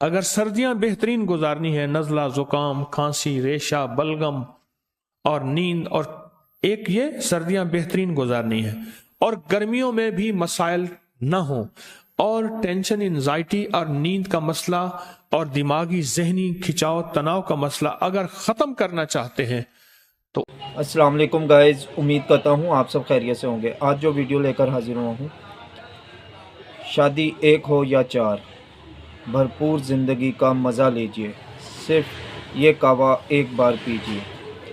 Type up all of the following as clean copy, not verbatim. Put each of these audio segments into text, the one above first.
अगर सर्दियां बेहतरीन गुजारनी है, नज़ला, जुकाम, खांसी, रेशा, बलगम और नींद, और एक ये सर्दियां बेहतरीन गुजारनी है और गर्मियों में भी मसाइल ना हो, और टेंशन, एंजाइटी और नींद का मसला और दिमागी जहनी खिंचाव, तनाव का मसला अगर ख़त्म करना चाहते हैं तो अस्सलाम वालेकुम गाइज़, उम्मीद करता हूँ आप सब खैरियत से होंगे। आज जो वीडियो लेकर हाजिर हुआ हूँ, शादी एक हो या चार, भरपूर ज़िंदगी का मज़ा लीजिए, सिर्फ ये कहवा एक बार पीजिए।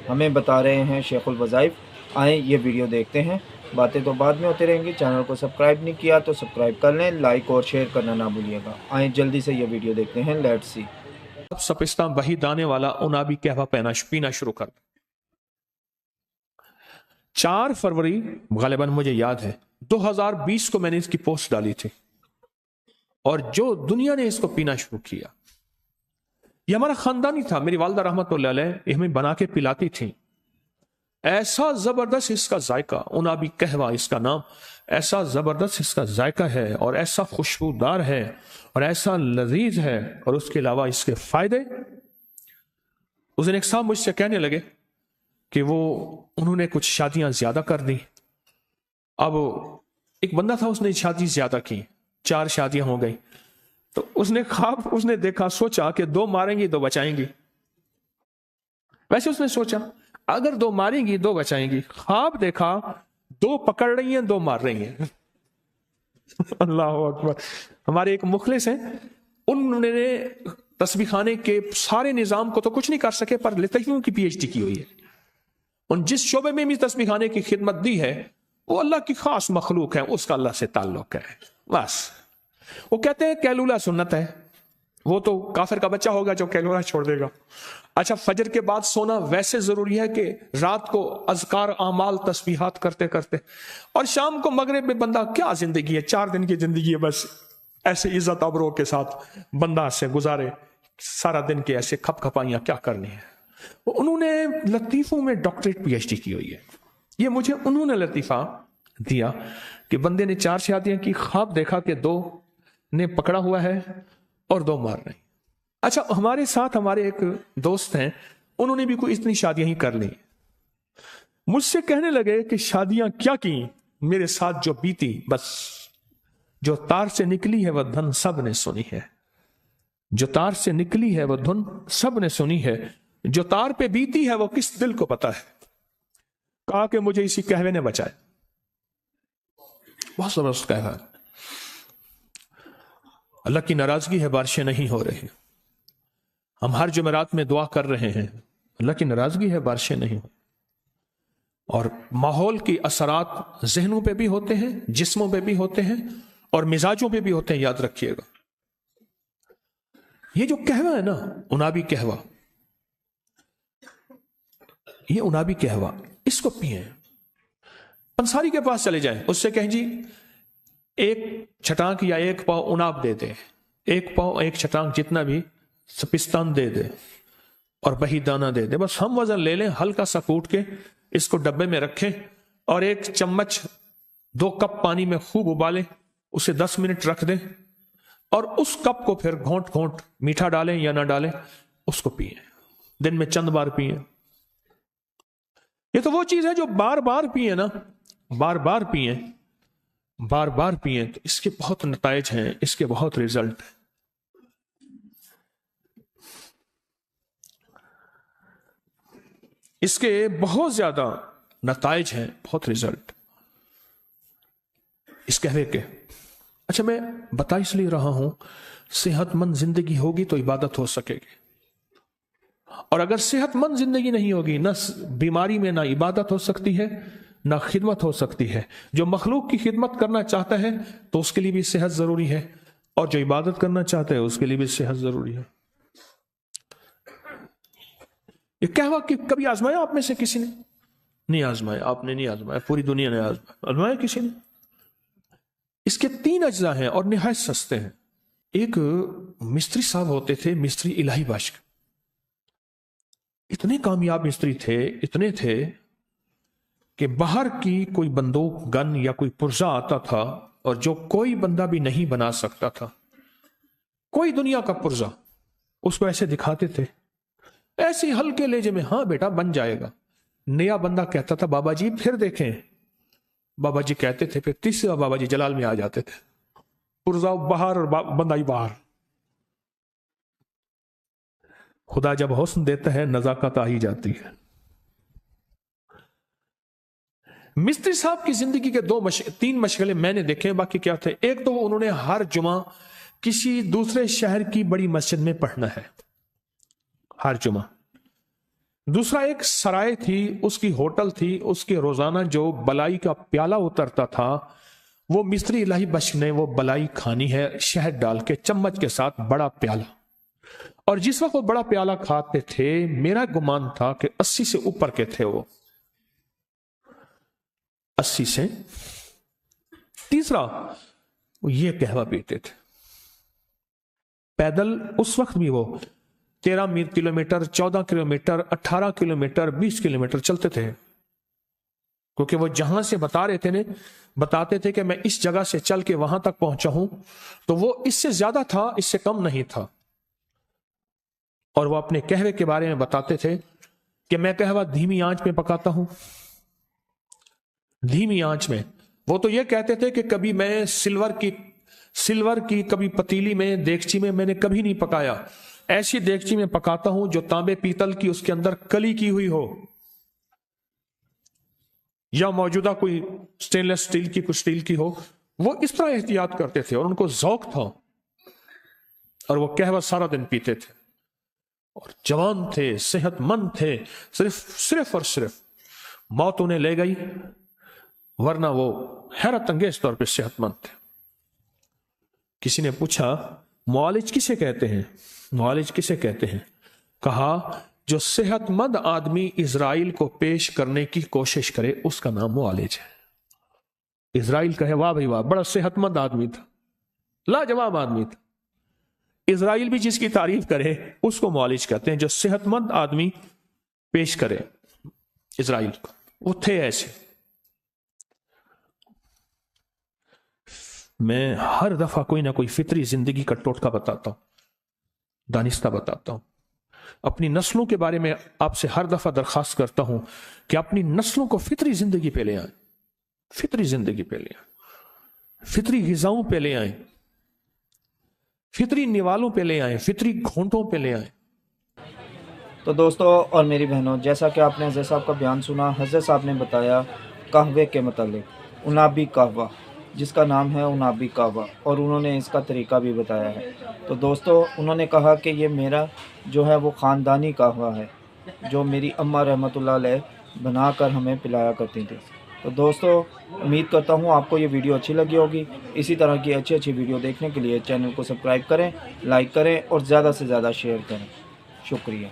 हमें बता रहे हैं शेखुल वज़ाइफ। आएँ ये वीडियो देखते हैं। बातें तो बाद में होती रहेंगी। चैनल को सब्सक्राइब नहीं किया तो सब्सक्राइब कर लें, लाइक और शेयर करना ना भूलिएगा। आएँ जल्दी से ये वीडियो देखते हैं। Let's see. अब सपिस्तान वही दाने वाला उनाबी कहवा पीना शुरू कर। 4 फरवरी गालिबन मुझे याद है 2020 को मैंने इसकी पोस्ट डाली थी, और जो दुनिया ने इसको पीना शुरू किया, ये हमारा खानदानी था। मेरी वालदा रहमतुल्लाह अलैह हमें बना के पिलाती थी। ऐसा जबरदस्त इसका जायका, उनाबी कहवा इसका नाम, ऐसा जबरदस्त इसका जायका है और ऐसा खुशबूदार है और ऐसा लजीज है, और उसके अलावा इसके फायदे। उस दिन एक साहब मुझसे कहने लगे कि उन्होंने कुछ शादियां ज्यादा कर दी। अब एक बंदा था, उसने शादी ज्यादा की, 4 शादियां हो गई। तो उसने देखा, सोचा कि 2 मारेंगी 2 बचाएंगी। वैसे उसने सोचा अगर 2 मारेंगी 2 बचाएंगी। ख्वाब देखा 2 पकड़ रही हैं 2 मार रही हैं। अल्लाह अकबर। हमारे एक मुखलिस हैं, उन्होंने तस्बीह खाने के सारे निजाम को तो कुछ नहीं कर सके, पर लतीफों की पीएचडी की हुई है। उन जिस शोबे में भी तस्बीह खाने की खिदमत दी है, वो अल्लाह की खास मखलूक है, उसका अल्लाह से ताल्लुक है। बस वो कहते हैं कैलूला सुन्नत है, वो तो काफिर का बच्चा होगा जो कैलूला छोड़ देगा। अच्छा, फजर के बाद सोना वैसे जरूरी है कि रात को अज़कार, आमाल, तस्बीहात करते करते, और शाम को मगरिब में बंदा, क्या जिंदगी है, 4 दिन की जिंदगी है, बस ऐसे इज्जत अबरों के साथ बंदा से गुजारे सारा दिन के, ऐसे खपखपाइयां क्या करनी है। उन्होंने लतीफों में डॉक्टरेट पीएचडी की हुई है। ये मुझे उन्होंने लतीफा दिया कि बंदे ने 4 शादियां की, ख्वाब देखा कि 2 ने पकड़ा हुआ है और 2 मार रहे। अच्छा, हमारे साथ हमारे एक दोस्त हैं, उन्होंने भी कोई इतनी शादियां ही कर ली। मुझसे कहने लगे कि शादियां क्या की, मेरे साथ जो बीती, बस जो तार से निकली है वह धुन सब ने सुनी है। जो तार से निकली है वह धुन सब ने सुनी है, जो तार पे बीती है वो किस दिल को पता है। कहा कि मुझे इसी कहवे ने बचाए। बहुत जबरदस्त कहवा है। अल्लाह की नाराजगी है, बारिशें नहीं हो रही। हम हर जुमेरात में दुआ कर रहे हैं, अल्लाह की नाराजगी है, बारिशें नहीं हो। और माहौल की असरात जहनों पे भी होते हैं, जिस्मों पे भी होते हैं, और मिजाजों पे भी होते हैं, याद रखिएगा। ये जो कहवा है ना, उनाबी कहवा, ये उनाबी कहवा, इसको पिए। पंसारी के पास चले जाएं, उससे कहें जी 1 छटांक या 1 पाव उनाब दे दे, 1 पाव 1 छटांक जितना भी सपिस्तान दे दे, और बही दाना दे दे। बस हम वजन ले लें, हल्का सा कूट के इसको डब्बे में रखें, और 1 चम्मच 2 कप पानी में खूब उबालें, उसे 10 मिनट रख दें, और उस कप को फिर घोंट घोंट, मीठा डालें या ना डालें, उसको पिए। दिन में चंद बार पिए। ये तो वो चीज है जो बार बार पिए ना, बार बार पिए, बार बार पिए, तो इसके बहुत नताइज हैं, इसके बहुत रिजल्ट हैं। इसके बहुत ज्यादा नताइज हैं, बहुत रिजल्ट इस कहवे के। अच्छा, मैं बता इसलिए रहा हूं, सेहतमंद जिंदगी होगी तो इबादत हो सकेगी, और अगर सेहतमंद जिंदगी नहीं होगी, ना बीमारी में ना इबादत हो सकती है, ना खिदमत हो सकती है। जो मखलूक की खिदमत करना चाहता है तो उसके लिए भी सेहत जरूरी है, और जो इबादत करना चाहता है उसके लिए भी सेहत जरूरी है। ये कहवा कि कभी आजमाया आप में से किसी ने? नहीं आजमाया, आपने नहीं आजमाया, पूरी दुनिया ने आजमाया किसी ने? इसके 3 अज्जा हैं और निहायत सस्ते हैं। एक मिस्त्री साहब होते थे, मिस्त्री इलाही बाश्क, इतने कामयाब मिस्त्री थे, इतने थे कि बाहर की कोई बंदूक, गन या कोई पुर्जा आता था और जो कोई बंदा भी नहीं बना सकता था, कोई दुनिया का पुर्जा उसको ऐसे दिखाते थे, ऐसे हल्के लेजे में, हाँ बेटा बन जाएगा। नया बंदा कहता था बाबा जी फिर देखें, बाबा जी कहते थे, फिर तीसरा बाबा जी जलाल में आ जाते थे, पुर्जा बाहर और बंदा ही बाहर। खुदा जब हुस्न देता है नजाकत आ ही जाती है। मिस्त्री साहब की जिंदगी के तीन मशगले मैंने देखे, बाकी क्या थे। एक तो उन्होंने हर जुमा किसी दूसरे शहर की बड़ी मस्जिद में पढ़ना है, हर जुमा। दूसरा एक सराय थी, उसकी होटल थी, उसके रोजाना जो बलाई का प्याला उतरता था, वो मिस्त्री इलाही बख्श ने वो बलाई खानी है शहद डाल के चम्मच के साथ, बड़ा प्याला। और जिस वक्त वो बड़ा प्याला खाते थे, मेरा गुमान था कि 80 से ऊपर के थे वो, 80 से। तीसरा, वो ये कहवा पीते थे पैदल। उस वक्त भी वो 13 किलोमीटर, 14 किलोमीटर, 18 किलोमीटर, 20 किलोमीटर चलते थे, क्योंकि वो जहां से बताते थे कि मैं इस जगह से चल के वहां तक पहुंचा हूं, तो वो इससे ज्यादा था, इससे कम नहीं था। और वो अपने कहवे के बारे में बताते थे कि मैं कहवा धीमी आंच में पकाता हूं, धीमी आंच में। वो तो ये कहते थे कि कभी मैं सिल्वर की कभी पतीली में, देगची में मैंने कभी नहीं पकाया, ऐसी देगची में पकाता हूं जो तांबे पीतल की, उसके अंदर कली की हुई हो, या मौजूदा कोई स्टेनलेस स्टील की, कुछ स्टील की हो। वो इस तरह एहतियात करते थे और उनको ज़ौक था, और वो कहवा सारा दिन पीते थे, और जवान थे, सेहतमंद थे। सिर्फ और सिर्फ मौत उन्हें ले गई, वरना वो हैरत अंगेज तौर पे सेहतमंद थे। किसी ने पूछा मुआलिज किसे कहते हैं, मुआलिज किसे कहते हैं? कहा जो सेहतमंद आदमी इजराइल को पेश करने की कोशिश करे, उसका नाम मुआलिज है। इजराइल कहे वाह भाई वाह, बड़ा सेहतमंद आदमी था, लाजवाब आदमी था। इजराइल भी जिसकी तारीफ करे उसको मुआलिज कहते हैं, जो सेहतमंद आदमी पेश करे इजराइल को। वो थे ऐसे। मैं हर दफा कोई ना कोई फितरी जिंदगी का टोटका बताता हूं, दानिस्ता बताता हूं। अपनी नस्लों के बारे में आपसे हर दफा दरखास्त करता हूं कि अपनी नस्लों को फितरी जिंदगी पे ले आए, फितरी जिंदगी पे ले आए, फितरी गिजाओं पे ले आए, फितरी निवालों पे ले आए, फितरी घोंटों पे ले आए। तो दोस्तों और मेरी बहनों, जैसा कि आपने हज़रत साहब का बयान सुना, हज़रत साहब ने बताया कहवे के मतलब उनाबी कहवा, जिसका नाम है उनाबी कहवा, और उन्होंने इसका तरीका भी बताया है। तो दोस्तों उन्होंने कहा कि ये मेरा जो है वो ख़ानदानी कहवा है, जो मेरी अम्मा रहमतुल्लाह अलैह बना कर हमें पिलाया करती थी। तो दोस्तों उम्मीद करता हूँ आपको ये वीडियो अच्छी लगी होगी। इसी तरह की अच्छी वीडियो देखने के लिए चैनल को सब्सक्राइब करें, लाइक करें और ज़्यादा से ज़्यादा शेयर करें। शुक्रिया।